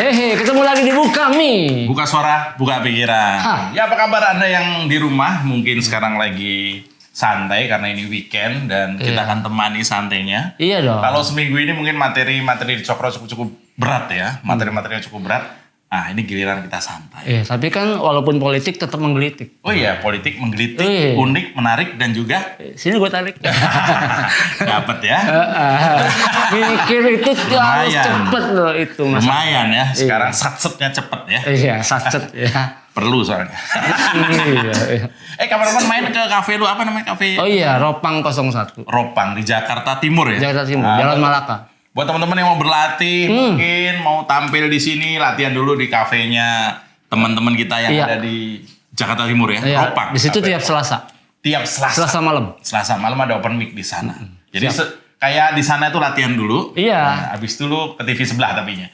Hehe, ketemu lagi di Bukami. Buka suara, buka pikiran. Ya apa kabar Anda yang di rumah? Mungkin sekarang lagi santai karena ini weekend dan kita akan temani santainya. Iya dong. Kalau seminggu ini mungkin materi-materi di Cokro cukup berat ya. Materi-materinya cukup berat. Nah ini giliran kita santai. Iya, tapi kan walaupun politik tetap menggelitik. Oh iya, politik menggelitik, unik, menarik dan juga Sini gue tarik. dapat ya. Mikir itu harus cepet loh itu mas. Lumayan ya. Sekarang satsetnya cepet ya. Iya, satset ya. Perlu soalnya. Iya. Kapan-kapan main ke kafe lu, apa namanya kafe? Oh iya, Ropang 01. Ropang di Jakarta Timur ya. Jakarta Timur, Jalan Malaka. Buat teman-teman yang mau berlatih, mungkin mau tampil di sini, latihan dulu di kafenya teman-teman kita yang ada di Jakarta Timur ya. Iya. Ropang. Di situ kafe. tiap Selasa. Tiap Selasa. Selasa malam. Selasa malam ada open mic di sana. Jadi kayak di sana itu latihan dulu. Iya. Nah, habis itu lu ke TV sebelah tapinya.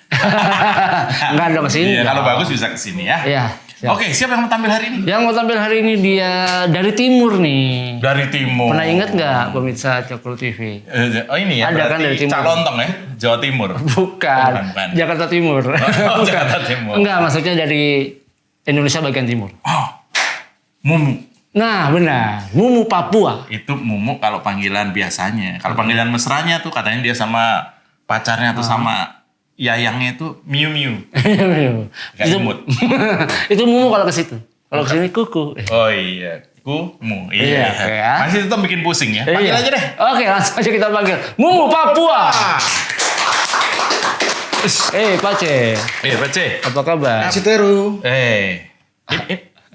Enggak ada kesini. Iya, kalau bagus bisa ke sini ya. Iya. Siap. Oke, siapa yang mau tampil hari ini? Yang mau tampil hari ini dia dari timur nih. Dari timur. Pernah ingat nggak pemirsa Cokro TV? Oh ini ya, Ada kan dari timur. Cak Lontong ya, Jawa Timur. Bukan. Jakarta Timur. Oh, Jakarta Timur. Enggak, maksudnya dari Indonesia bagian timur. Oh, Mumu. Nah, benar. Mumu Papua. Itu Mumu kalau panggilan biasanya. Kalau panggilan mesranya tuh katanya dia sama pacarnya tuh sama yayangnya itu Miu Miu. Gak imut. Itu Mumu kalau ke situ. Kalau ke sini Kuku. Oh iya, Kumu. Iya. Ya. Masih tetap bikin pusing ya. Panggil aja deh. Oke, langsung aja kita panggil. Mumu Papua. Pace. Pace. Apa kabar? Citeru.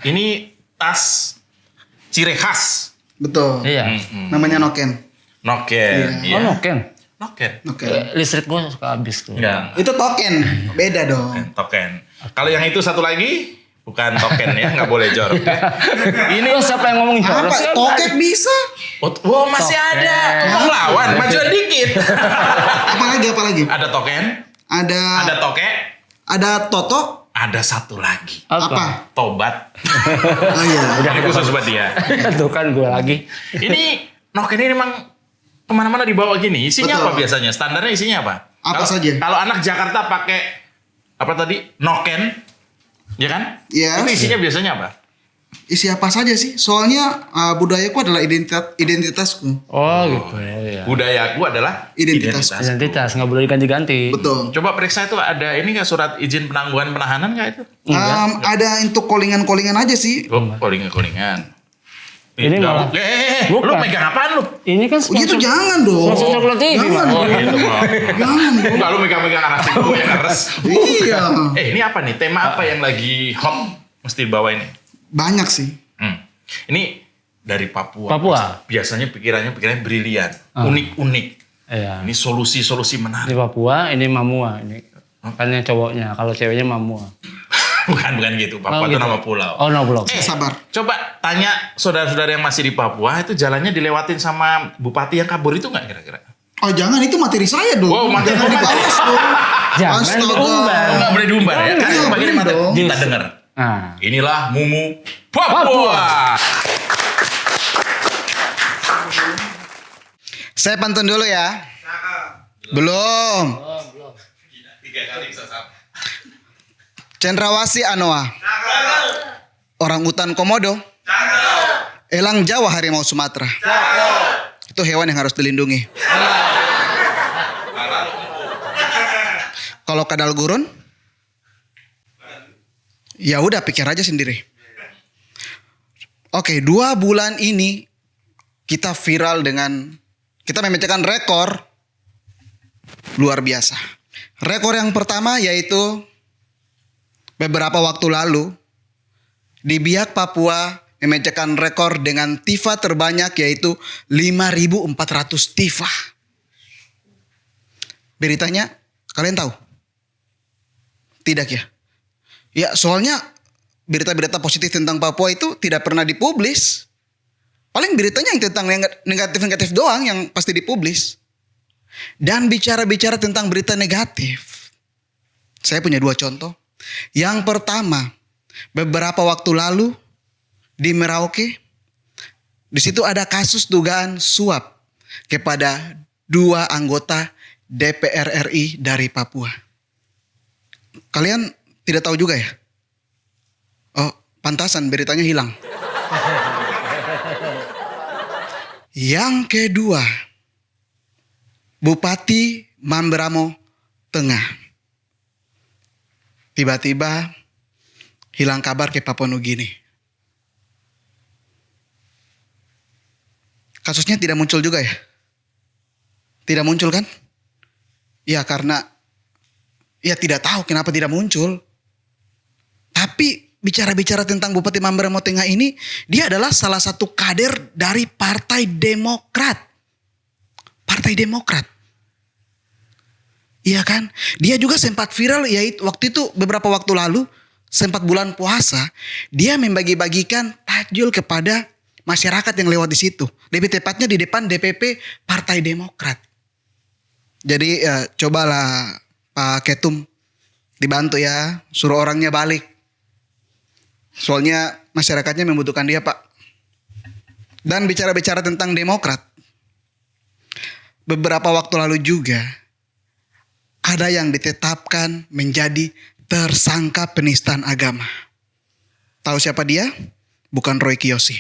Ini tas ciri khas. Betul. Iya. Namanya Noken. Noken. Oh, Noken. Noken. Listrik gua suka habis tuh. Enggak. Itu token. Beda dong. Token. Kalau yang itu satu lagi bukan token ya, nggak boleh jorok ya. Ini siapa yang ngomong jorok? Apa? Token bisa. Oh, masih ada. Mau lawan, majuan dikit. Apalagi? Ada token. Ada toke. Ada Toto. Ada satu lagi. Apa? Tobat. Oh iya. Ini khusus buat dia. Tuh kan gue lagi. Ini Noken ini memang kemana-mana dibawa gini. Isinya Betul. apa biasanya? Standarnya isinya apa? Saja? Kalau anak Jakarta pakai apa tadi? Noken, ya kan? Iya. Itu isinya biasanya apa? Isi apa saja sih? Soalnya budayaku adalah identitasku. Oh gitu ya. Budayaku adalah Identitasku. Identitas nggak boleh diganti-ganti. Betul. Coba periksa itu ada ini nggak surat izin penangguhan penahanan nggak itu? Ada untuk callingan aja sih. Oh, kolingan. Ini malah. Lu Bukan. megang apaan lu? Ini kan Gitu jangan dong. Sponsor Cokro TV, Jangan Mas. Oh gitu, Bang. Jangan dong. Enggak, lu megang-megang anak gue yang ngeres. Iya. Ini apa nih? Tema apa yang lagi hot mesti bawa ini? Banyak sih. Ini dari Papua. Papua. Biasanya pikirannya brilian, unik-unik. Iya. Ini solusi-solusi Ini menarik. Papua, ini Mamua. Ini kan yang cowoknya. Kalau ceweknya Mamua. bukan gitu. Papua itu gitu. nama pulau. Oh, no pulau. Sabar. Coba tanya saudara-saudara yang masih di Papua, itu jalannya dilewatin sama bupati yang kabur itu nggak kira-kira? Oh jangan, itu materi saya dong. Wow, materi Jangan materi. dibahas dong. Jangan Astaga. diumbar. Nggak boleh diumbar ya? Kan Iya, bagian boleh materi. dong. Kita dengar. Nah. Inilah Mumu Papua. Saya pantun dulu ya. Belum. Cendrawasih Anoa. Orang utan Komodo. Elang Jawa, harimau Sumatera. Itu hewan yang harus dilindungi. Kalau kadal gurun, ya udah pikir aja sendiri. Oke, 2 bulan ini kita viral dengan kita memecahkan rekor luar biasa. Rekor yang pertama yaitu beberapa waktu lalu di Biak Papua memecahkan rekor dengan tifa terbanyak yaitu 5.400 tifa. Beritanya kalian tahu? Tidak ya? Ya soalnya berita-berita positif tentang Papua itu tidak pernah dipublis. Paling beritanya yang tentang negatif-negatif doang yang pasti dipublis. Dan bicara-bicara tentang berita negatif, saya punya 2 contoh. Yang pertama, beberapa waktu lalu di Merauke, di situ ada kasus dugaan suap kepada 2 anggota DPR RI dari Papua. Kalian tidak tahu juga ya? Oh, pantasan beritanya hilang. Yang kedua, Bupati Mamberamo Tengah. Tiba-tiba hilang kabar ke Papua Nugini. Kasusnya tidak muncul juga ya? Tidak muncul kan? Ya karena ya tidak tahu kenapa tidak muncul. Tapi bicara-bicara tentang Bupati Mamberamo Tengah ini, dia adalah salah satu kader dari Partai Demokrat. Partai Demokrat. Iya kan? Dia juga sempat viral ya waktu itu beberapa waktu lalu, sempat bulan puasa, dia membagi-bagikan takjil kepada masyarakat yang lewat di situ. Lebih tepatnya di depan DPP Partai Demokrat. Jadi cobalah Pak Ketum dibantu ya, suruh orangnya balik. Soalnya masyarakatnya membutuhkan dia Pak. Dan bicara-bicara tentang Demokrat, beberapa waktu lalu juga ada yang ditetapkan menjadi tersangka penistaan agama. Tahu siapa dia? Bukan Roy Kiyoshi.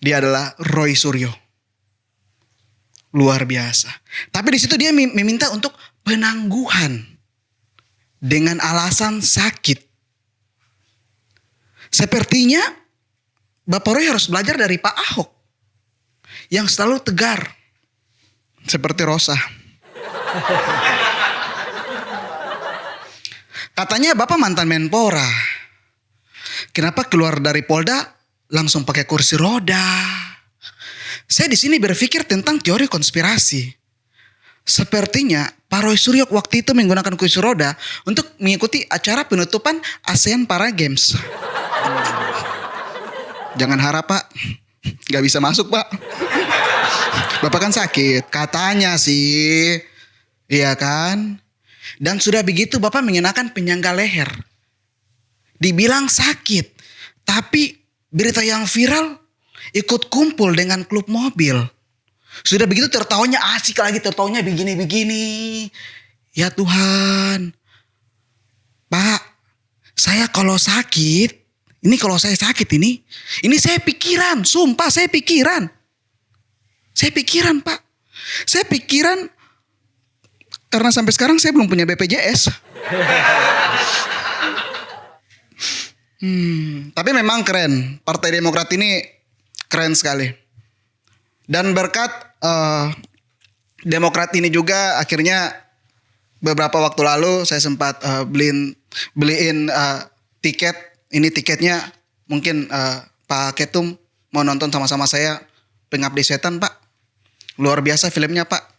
Dia adalah Roy Suryo. Luar biasa. Tapi di situ dia meminta untuk penangguhan dengan alasan sakit. Sepertinya Bapak Roy harus belajar dari Pak Ahok yang selalu tegar seperti Rosa. Katanya Bapak mantan Menpora. Kenapa keluar dari Polda langsung pakai kursi roda? Saya di sini berpikir tentang teori konspirasi. Sepertinya Pak Roy Suryo waktu itu menggunakan kursi roda untuk mengikuti acara penutupan ASEAN Para Games. Jangan harap Pak, gak bisa masuk Pak. Bapak kan sakit, katanya sih. Iya kan? Dan sudah begitu Bapak mengenakan penyangga leher. Dibilang sakit, tapi berita yang viral ikut kumpul dengan klub mobil. Sudah begitu tertawanya asik lagi, tertawanya begini-begini. Ya Tuhan. Pak, saya kalau sakit, ini kalau saya sakit ini saya pikiran, sumpah saya pikiran. Saya pikiran Pak. Saya pikiran karena sampai sekarang saya belum punya BPJS. Tapi memang keren. Partai Demokrat ini keren sekali. Dan berkat Demokrat ini juga akhirnya beberapa waktu lalu saya sempat beliin tiket. Ini tiketnya mungkin Pak Ketum mau nonton sama-sama saya Pengabdi Setan Pak. Luar biasa filmnya Pak.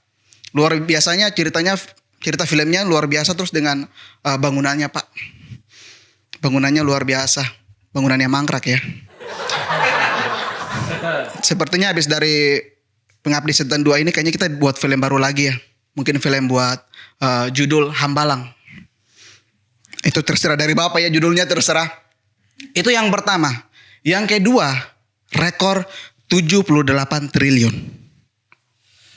Luar biasanya cerita filmnya luar biasa terus dengan bangunannya Pak. Bangunannya luar biasa. Bangunannya mangkrak ya. Sepertinya habis dari Pengabdi Setan 2 ini kayaknya kita buat film baru lagi ya. Mungkin film buat judul Hambalang. Itu terserah dari Bapak ya, judulnya terserah. Itu yang pertama. Yang kedua, rekor 78 triliun.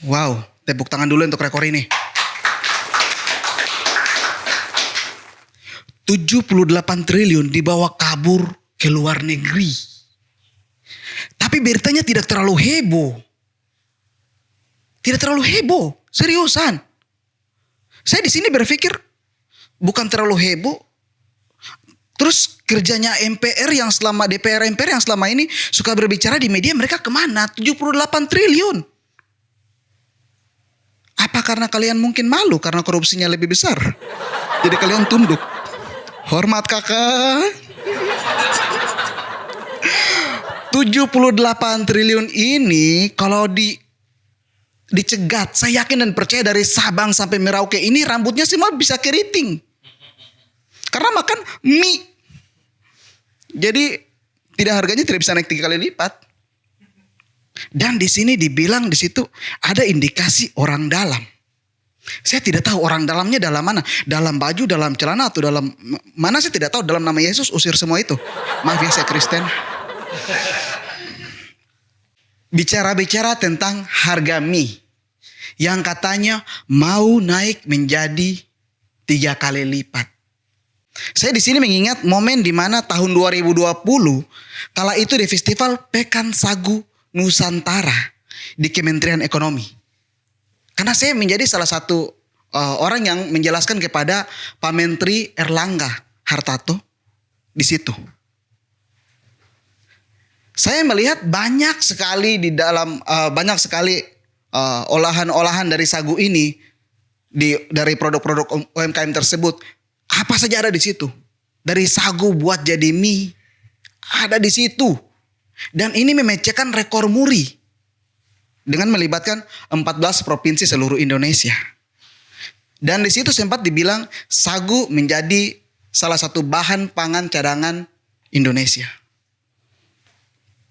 Wow, tepuk tangan dulu untuk rekor ini. 78 triliun dibawa kabur ke luar negeri. Tapi beritanya tidak terlalu heboh. Tidak terlalu heboh, seriusan. Saya di sini berpikir bukan terlalu heboh. Terus kerjanya MPR yang selama DPR MPR yang selama ini suka berbicara di media, mereka kemana? 78 triliun. Apa karena kalian mungkin malu karena korupsinya lebih besar? Jadi kalian tunduk. Hormat kakak. 78 triliun ini kalau dicegat, saya yakin dan percaya dari Sabang sampai Merauke ini rambutnya semua bisa keriting. Karena makan mie. Jadi harganya tidak bisa naik 3 kali lipat. Dan di sini dibilang di situ ada indikasi orang dalam. Saya tidak tahu orang dalamnya dalam mana. Dalam baju, dalam celana atau dalam mana saya tidak tahu. Dalam nama Yesus usir semua itu. Maaf ya saya Kristen. Bicara-bicara tentang harga mie yang katanya mau naik menjadi 3 kali lipat. Saya di sini mengingat momen di mana tahun 2020 kala itu di festival Pekan Sagu Nusantara di Kementerian Ekonomi. Karena saya menjadi salah satu orang yang menjelaskan kepada Pak Menteri Erlangga Hartarto di situ. Saya melihat banyak sekali di dalam olahan-olahan dari sagu ini dari produk-produk UMKM tersebut. Apa saja ada di situ. Dari sagu buat jadi mie ada di situ. Dan ini memecahkan rekor muri dengan melibatkan 14 provinsi seluruh Indonesia. Dan di situ sempat dibilang sagu menjadi salah satu bahan pangan cadangan Indonesia.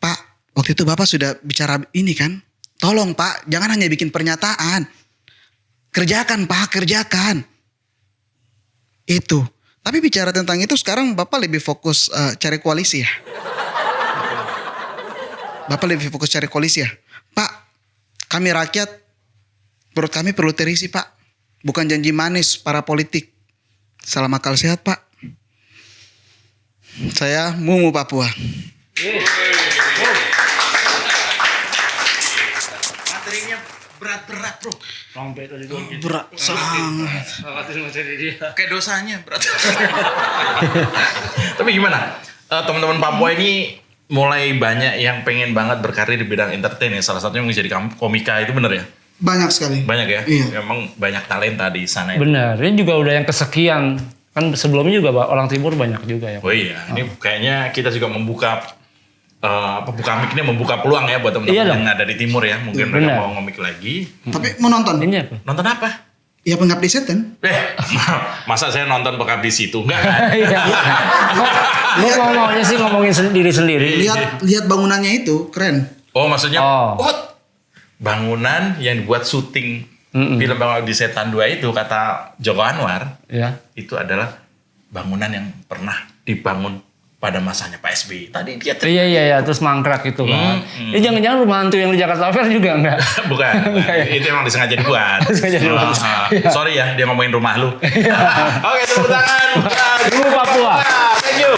Pak, waktu itu Bapak sudah bicara ini kan? Tolong Pak, jangan hanya bikin pernyataan. Kerjakan Pak, kerjakan. Itu. Tapi bicara tentang itu sekarang Bapak lebih fokus cari koalisi ya? Bapak lebih fokus cari koalisi ya? Pak, kami rakyat, perut kami perlu terisi Pak. Bukan janji manis para politik. Salam akal sehat Pak. Saya Mumu Papua. Materinya berat-berat bro. Sampai tadi tuh. Berat sangat. Kayak dosanya berat. Tapi gimana? Teman-teman Papua ini mulai banyak yang pengen banget berkarir di bidang entertain ya. Salah satunya menjadi komika, itu bener ya? Banyak sekali. Banyak ya? Iya. Memang banyak talenta di sana ya. Benar, ini juga udah yang kesekian. Kan sebelumnya juga orang timur banyak juga ya. Oh iya, ini kayaknya kita juga membuka buka mic ini membuka peluang ya buat teman-teman Iya dong. yang ada di timur ya. Mungkin Benar. mereka mau ngomik lagi. Tapi mau nonton? Ini apa? Nonton apa? Ya pengabdi setan. Masa saya nonton Pekabdi situ? Enggak kan? Iya. Gue ngomongnya sih ngomongin diri sendiri. Lihat bangunannya itu keren. Oh maksudnya Oh. bangunan yang dibuat syuting film Pekabdi Setan 2 itu kata Joko Anwar Ya. itu adalah bangunan yang pernah dibangun pada masanya Pak SBY. Tadi dia Iya, terus mangkrak itu kan. Ini jangan-jangan rumah hantu yang di Jakarta Fair juga enggak? Bukan, itu emang disengaja dibuat. Sengaja dibuat. Sorry ya, dia ngomongin rumah lu. Oke, tepuk tangan. Mumu Papua. Thank you.